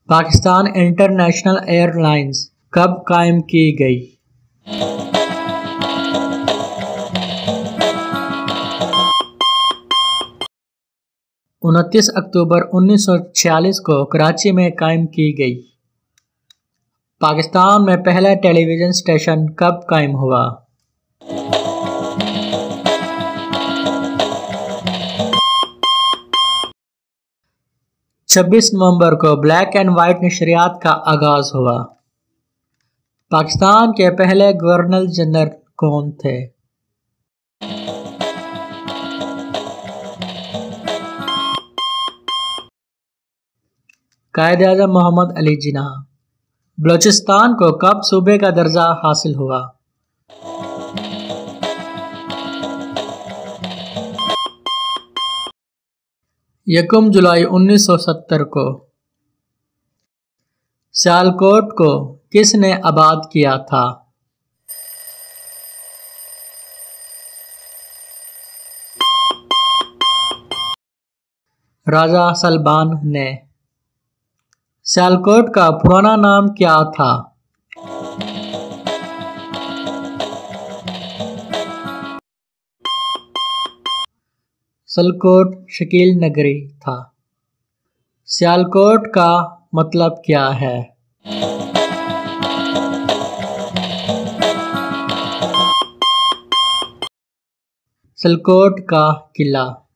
Pakistan international airlines कब कायम की गई? 29 अक्टूबर 1946 को कराची में कायम की गई। पाकिस्तान में पहला टेलीविज़न स्टेशन कब कायम हुआ? 26 नवंबर को ब्लैक एंड वाइट नशरियात का आगाज हुआ। पाकिस्तान के पहले गवर्नर जनरल कौन थे? कायद-ए-आज़म मोहम्मद अली जिन्ना। बलूचिस्तान को कब सूबे का दर्जा हासिल हुआ? 1 जुलाई 1970 को। सियालकोट को किसने आबाद किया था? राजा सलमान ने। सियालकोट का पुराना नाम क्या था? सियालकोट शकील नगरी था। सियालकोट का मतलब क्या है? सियालकोट का किला।